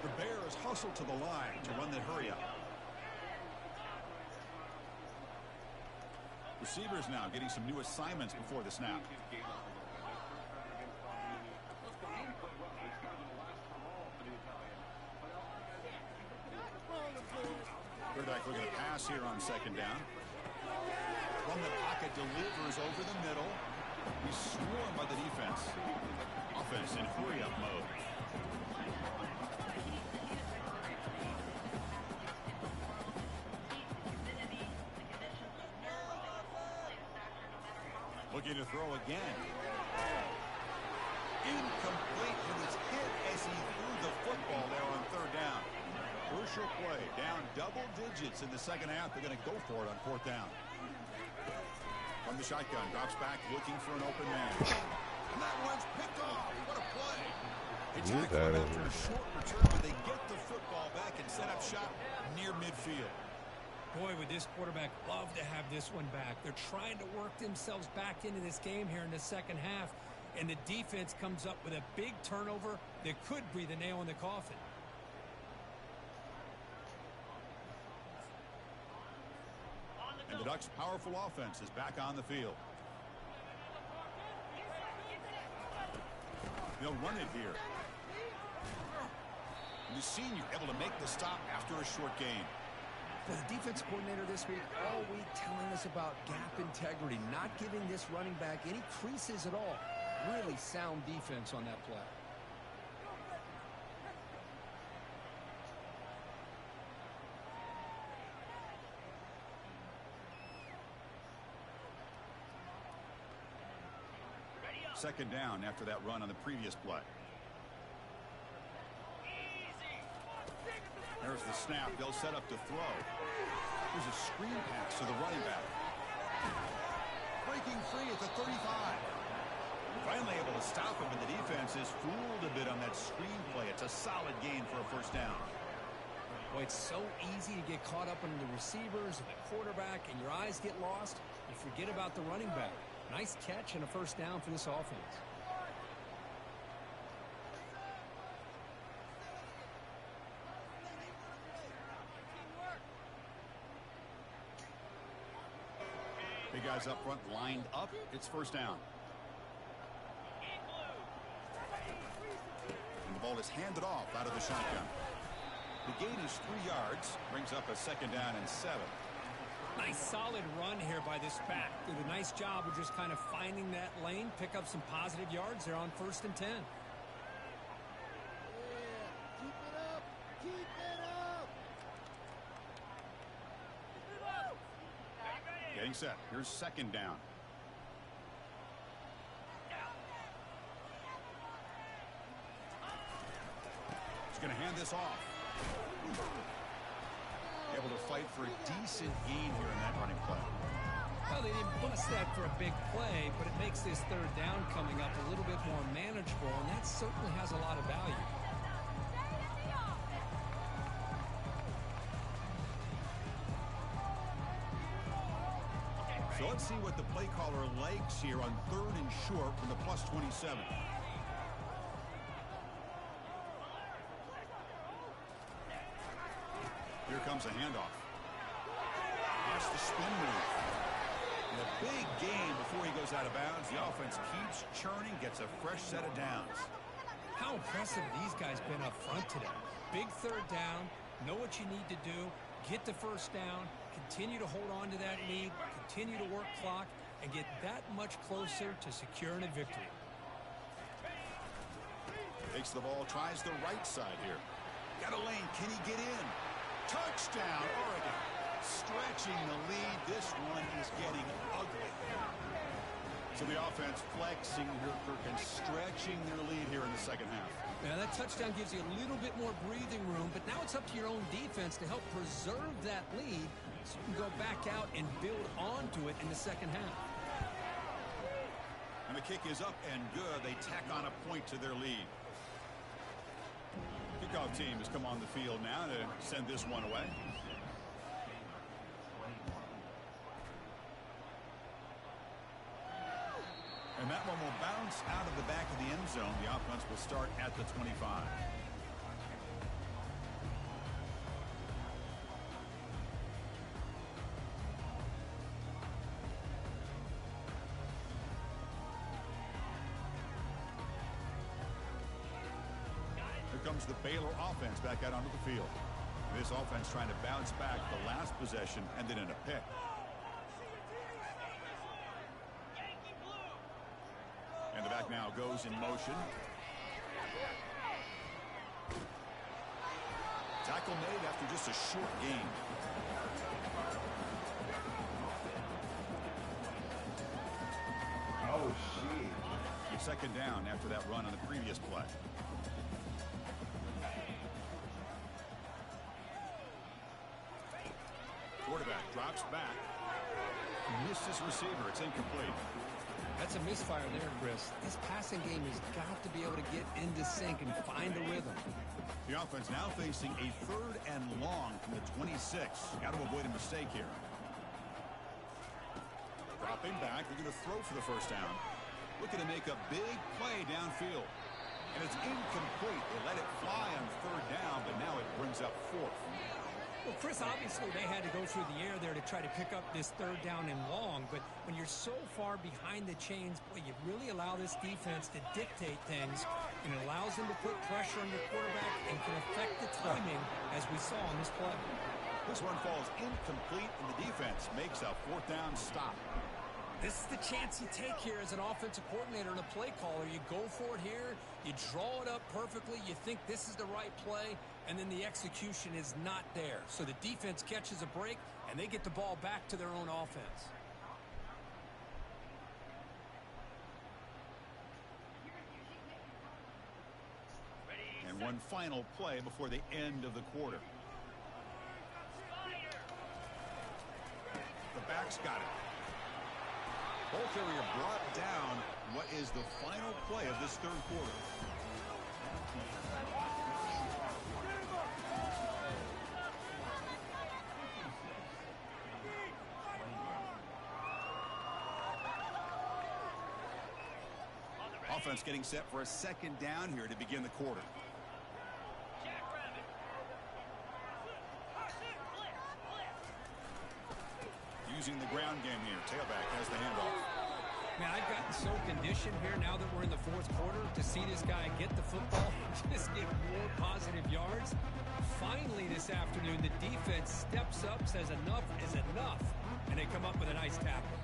The Bears hustle to the line to run that hurry up. Receivers now getting some new assignments before the snap. Quarterback looking to pass here on second down. From the pocket, delivers over the middle. He's swarmed by the defense. Offense in hurry-up mode. Looking to throw again. Incomplete. He was hit as he threw the football there on third down. Crucial play. Down double digits in the second half. They're going to go for it on fourth down. From the shotgun, drops back, looking for an open man. And that one's picked off. What a play. They tackle him after a short return, but they get the football back and set up shop near midfield. Boy, would this quarterback love to have this one back. They're trying to work themselves back into this game here in the second half, and the defense comes up with a big turnover that could breathe a nail in the coffin. And the Ducks' powerful offense is back on the field. They'll run it here. The senior able to make the stop after a short gain. Well, the defense coordinator this week all week telling us about gap integrity, not giving this running back any creases at all. Really sound defense on that play. Second down after that run on the previous play. There's the snap. They'll set up to throw. There's a screen pass to the running back. Breaking free at the 35. Finally able to stop him, but the defense is fooled a bit on that screen play. It's a solid gain for a first down. Boy, it's so easy to get caught up in the receivers and the quarterback, and your eyes get lost. You forget about the running back. Nice catch and a first down for this offense. Big guys up front lined up. It's first down. And the ball is handed off out of the shotgun. The gain is 3 yards. Brings up a second down and 7. Nice solid run here by this back. Did a nice job of just kind of finding that lane, pick up some positive yards there on 1st and 10. Keep it up. Keep it up. Getting set. Here's second down. He's going to hand this off. Able to fight for a decent gain here in that running play. Well, they didn't bust that for a big play, but it makes this 3rd down coming up a little bit more manageable, and that certainly has a lot of value. So let's see what the play caller likes here on 3rd and short from the +27. Here comes a handoff. That's the spin move. And a big gain before he goes out of bounds. The offense keeps churning, gets a fresh set of downs. How impressive these guys been up front today. Big 3rd down, know what you need to do, get the first down, continue to hold on to that lead, continue to work clock, and get that much closer to securing a victory. Takes the ball, tries the right side here. Got a lane, can he get in? Touchdown, Oregon. Stretching the lead. This one is getting ugly. So the offense flexing here, Perkins, stretching their lead here in the second half. Now that touchdown gives you a little bit more breathing room, but now it's up to your own defense to help preserve that lead so you can go back out and build onto it in the second half. And the kick is up and good. They tack on a point to their lead. Kickoff team has come on the field now to send this one away. And that one will bounce out of the back of the end zone. The offense will start at the 25. Comes the Baylor offense back out onto the field. This offense trying to bounce back the last possession and then in a pick. And the back now goes in motion. Tackle made after just a short gain. Oh, shit. It's second down after that run on the previous play. Quarterback drops back. Missed his receiver. It's incomplete. That's a misfire there, Chris. This passing game has got to be able to get into sync and find a rhythm. The offense now facing a 3rd and long from the 26. Got to avoid a mistake here. Dropping back. They're going to throw for the first down. Looking to make a big play downfield. And it's incomplete. They let it fly on 3rd down, but now it brings up 4th. Well, Chris, obviously they had to go through the air there to try to pick up this 3rd down and long, but when you're so far behind the chains, boy, you really allow this defense to dictate things, and it allows them to put pressure on your quarterback and can affect the timing, as we saw on this play. This one falls incomplete, and the defense makes a 4th down stop. This is the chance you take here as an offensive coordinator and a play caller. You go for it here, you draw it up perfectly, you think this is the right play, and then the execution is not there. So the defense catches a break, and they get the ball back to their own offense. And one final play before the end of the quarter. The back's got it. Ball carrier brought down. What is the final play of this third quarter? Offense getting set for a second down here to begin the quarter. Using the ground game here. Tailback has the handoff. Man, I've gotten so conditioned here now that we're in the fourth quarter to see this guy get the football and just get more positive yards. Finally this afternoon, the defense steps up, says enough is enough, and they come up with a nice tackle.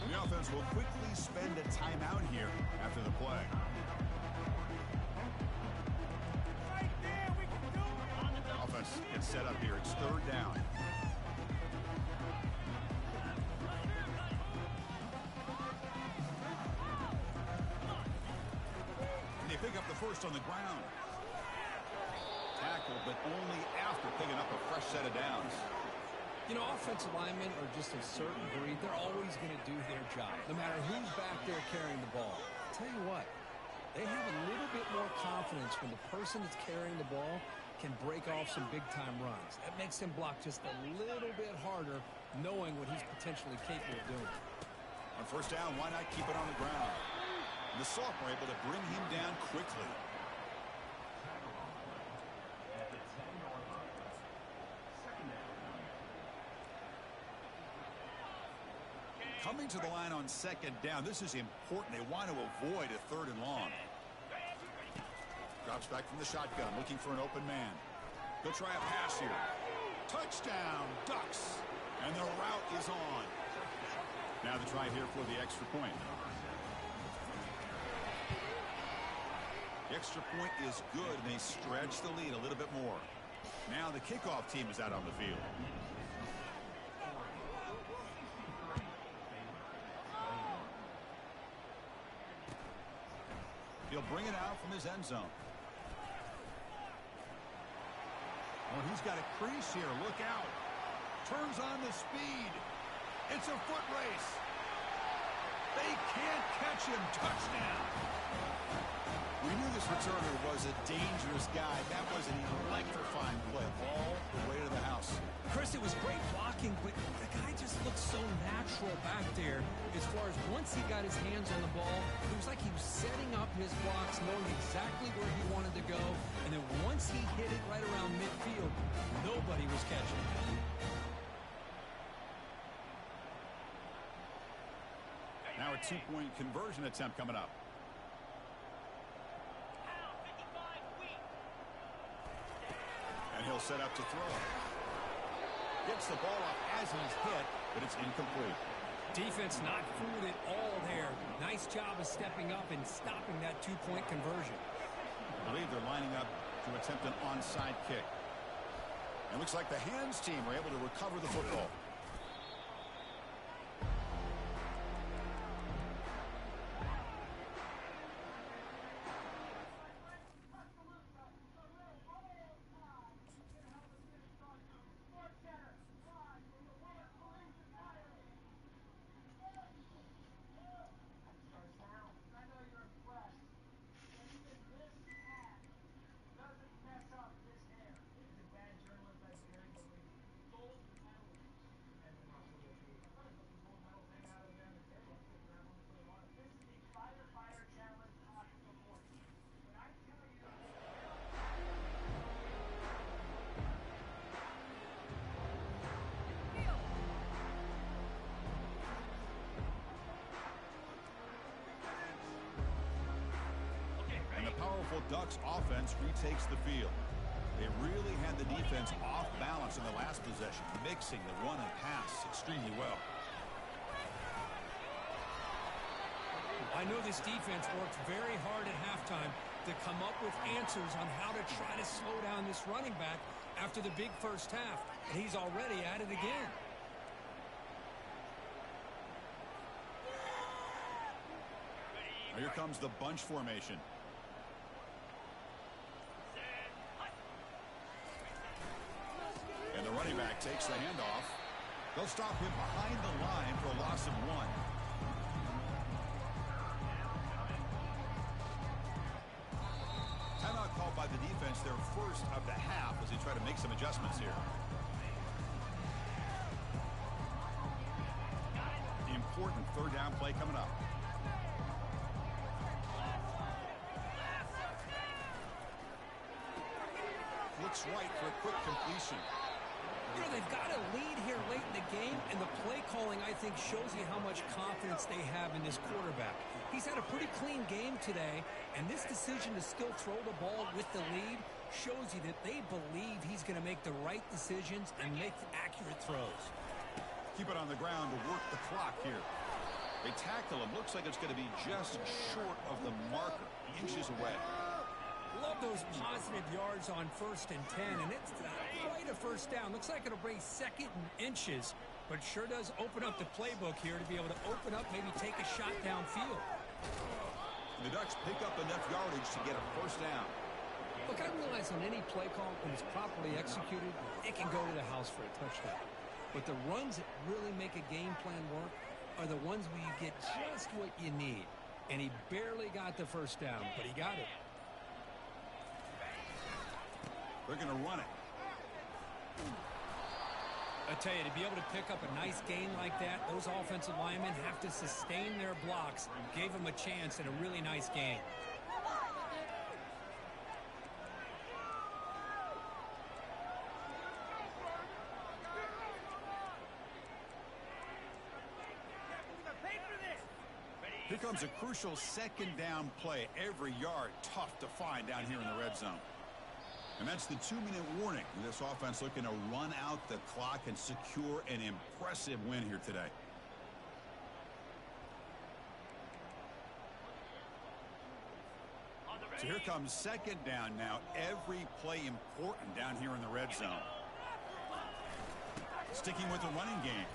The offense will quickly spend a timeout here after the play. Offense gets set up here. It's third down. They pick up the first on the ground. Tackle, but only after picking up a fresh set of downs. You know, offensive linemen are just a certain breed. They're always going to do their job, no matter who's back there carrying the ball. I'll tell you what, they have a little bit more confidence when the person that's carrying the ball can break off some big-time runs. That makes him block just a little bit harder, knowing what he's potentially capable of doing. On first down, why not keep it on the ground? And the sophomore able to bring him down quickly. Coming to the line on second down. This is important. They want to avoid a third and long. Drops back from the shotgun, looking for an open man. He'll try a pass here. Touchdown, Ducks. And the route is on. Now the try here for the extra point. The extra point is good, and they stretch the lead a little bit more. Now the kickoff team is out on the field. He'll bring it out from his end zone. Oh, he's got a crease here. Look out. Turns on the speed. It's a foot race. They can't catch him. Touchdown. We knew this returner was a dangerous guy. That was an electrifying play all the way to the house. Chris, it was great blocking, but the guy just looked so natural back there. As far as once he got his hands on the ball, it was like he was setting up his blocks, knowing exactly where he wanted to go. And then once he hit it right around midfield, nobody was catching it. Now a two-point conversion attempt coming up. And he'll set up to throw. Gets the ball up as he's hit, but it's incomplete. Defense not fooled at all there. Nice job of stepping up and stopping that two-point conversion. I believe they're lining up to attempt an onside kick. And looks like the hands team are able to recover the football. Ducks offense retakes the field. They really had the defense off balance in the last possession, mixing the run and pass extremely well. I know this defense worked very hard at halftime to come up with answers on how to try to slow down this running back after the big first half, and he's already at it again. Now here comes the bunch formation. And the running back takes the handoff. They'll stop him behind the line for a loss of 1. the defense their first of the half as they try to make some adjustments here. Important third down play coming up. Looks right for a quick completion. You know, they've got a lead here late in the game, and the play calling, I think, shows you how much confidence they have in this quarterback. He's had a pretty clean game today, and this decision to still throw the ball with the lead shows you that they believe he's going to make the right decisions and make accurate throws. Keep it on the ground to work the clock here. They tackle him. Looks like it's going to be just short of the marker, inches away. Love those positive yards on 1st and 10, and it's not quite a first down. Looks like it'll bring 2nd and inches, but sure does open up the playbook here to be able to open up, maybe take a shot downfield. The Ducks pick up enough yardage to get a first down. Look, I realize on any play call, when it's properly executed, it can go to the house for a touchdown. But the runs that really make a game plan work are the ones where you get just what you need. And he barely got the first down, but he got it. They're going to run it. I tell you, to be able to pick up a nice gain like that, those offensive linemen have to sustain their blocks. Gave them a chance at a really nice game. Here comes a crucial 2nd down play. Every yard tough to find down here in the red zone. And that's the 2-minute warning. This offense looking to run out the clock and secure an impressive win here today. So here comes 2nd down now. Every play important down here in the red zone. Sticking with the running game.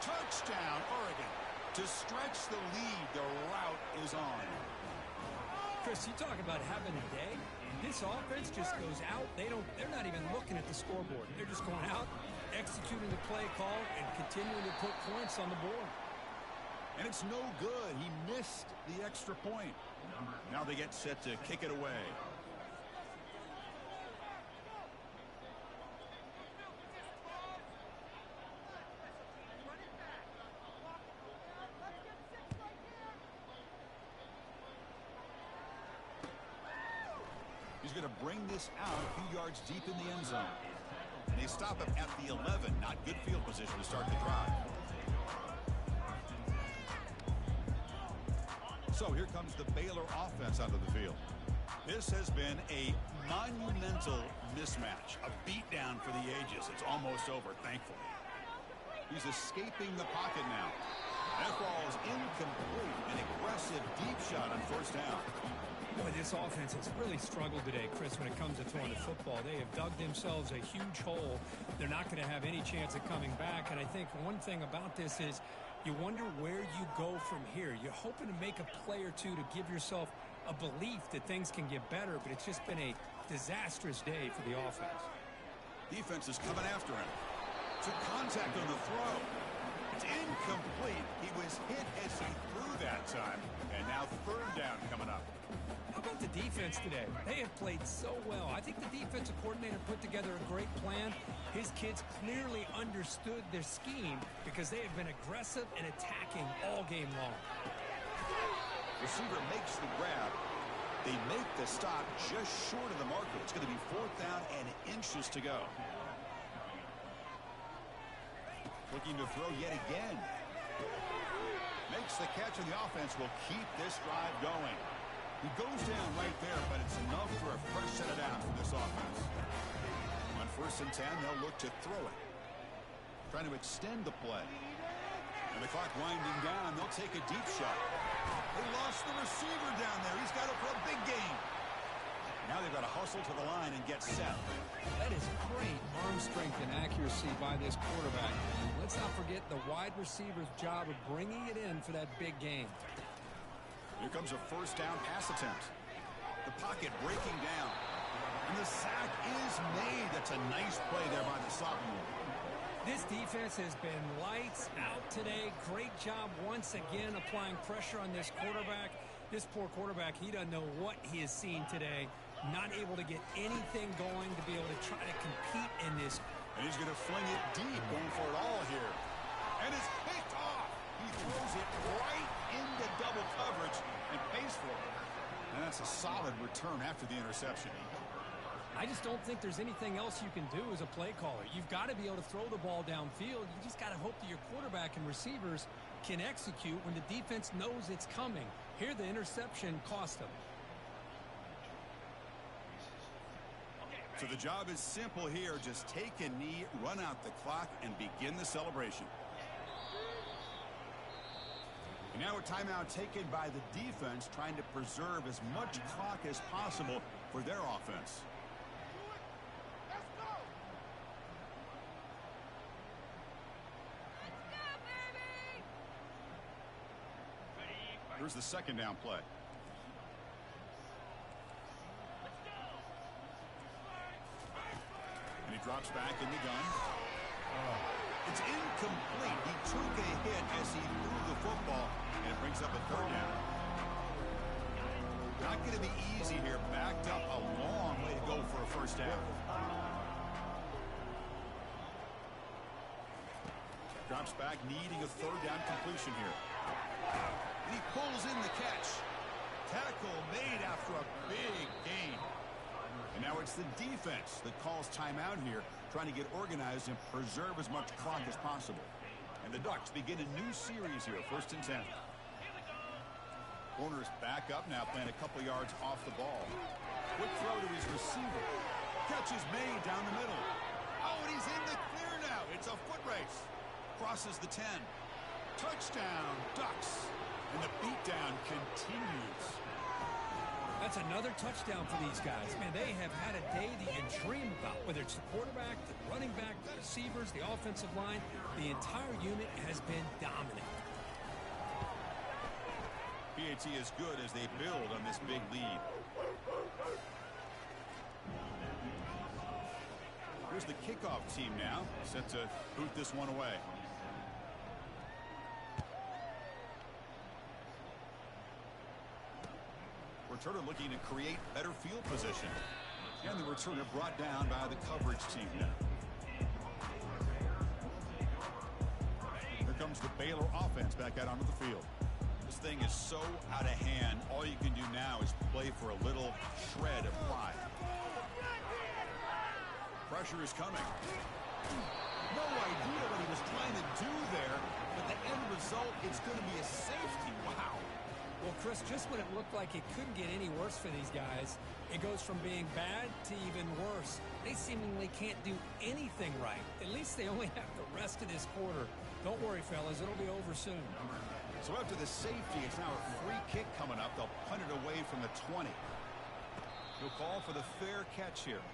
Touchdown, Oregon. To stretch the lead, the route is on. Chris, you talk about having a day. This offense just goes out. They're not even looking at the scoreboard. They're just going out, executing the play call, and continuing to put points on the board. And it's no good. He missed the extra point. Now they get set to kick it away. He's going to bring this out a few yards deep in the end zone. They stop him at the 11. Not good field position to start the drive. So here comes the Baylor offense onto the field. This has been a monumental mismatch. A beatdown for the ages. It's almost over, thankfully. He's escaping the pocket now. That ball is incomplete. An aggressive deep shot on 1st down. Boy, this offense has really struggled today, Chris, when it comes to throwing the football. They have dug themselves a huge hole. They're not going to have any chance of coming back. And I think one thing about this is you wonder where you go from here. You're hoping to make a play or two to give yourself a belief that things can get better, but it's just been a disastrous day for the offense. Defense is coming after him. To contact on the throw. It's incomplete. He was hit as he threw that time. And now 3rd down coming up. How about the defense today? They have played so well. I think the defensive coordinator put together a great plan. His kids clearly understood their scheme because they have been aggressive and attacking all game long. Receiver makes the grab. They make the stop just short of the marker. It's going to be 4th down and inches to go. Looking to throw yet again. Makes the catch, and the offense will keep this drive going. He goes down right there, but it's enough for a fresh set of downs for this offense. On 1st and 10, they'll look to throw it. Trying to extend the play. And the clock winding down, they'll take a deep shot. They lost the receiver down there. He's got it for a big gain. Now they've got to hustle to the line and get set. That is great arm strength and accuracy by this quarterback. Let's not forget the wide receiver's job of bringing it in for that big gain. Here comes a 1st down pass attempt. The pocket breaking down. And the sack is made. That's a nice play there by the sophomore. This defense has been lights out today. Great job once again applying pressure on this quarterback. This poor quarterback, he doesn't know what he has seen today. Not able to get anything going to be able to try to compete in this. And he's going to fling it deep, going for it all here. And it's picked off. He throws it right into double coverage and pays for it. And that's a solid return after the interception. I just don't think there's anything else you can do as a play caller. You've got to be able to throw the ball downfield. You just got to hope that your quarterback and receivers can execute when the defense knows it's coming. Here, the interception cost them. So the job is simple here. Just take a knee, run out the clock, and begin the celebration. And now a timeout taken by the defense, trying to preserve as much clock as possible for their offense. Here's the second down play. And he drops back in the gun. It's incomplete. He took a hit as he threw the football, and it brings up a third down. Not going to be easy here. Backed up a long way to go for a first down. Drops back, needing a third down completion here. And he pulls in the catch. Tackle made after a big gain. And now it's the defense that calls timeout here, trying to get organized and preserve as much clock as possible. And the Ducks begin a new series here, 1st and 10. Corner's back up now, playing a couple yards off the ball. Quick throw to his receiver. Catch is made down the middle. Oh, and he's in the clear now. It's a foot race. Crosses the 10. Touchdown, Ducks. And the beatdown continues. That's another touchdown for these guys. Man, they have had a day that you dream about, whether it's the quarterback, the running back, the receivers, the offensive line. The entire unit has been dominant. PAT is good as they build on this big lead. Here's the kickoff team now, set to boot this one away. Returner looking to create better field position. And the returner brought down by the coverage team now. Here comes the Baylor offense back out onto the field. This thing is so out of hand. All you can do now is play for a little shred of pride. Pressure is coming. No idea what he was trying to do there, but the end result is going to be a safety. Wow. Well, Chris, just when it looked like it couldn't get any worse for these guys, it goes from being bad to even worse. They seemingly can't do anything right. At least they only have the rest of this quarter. Don't worry, fellas. It'll be over soon. So after the safety, it's now a free kick coming up. They'll punt it away from the 20. He'll call for the fair catch here.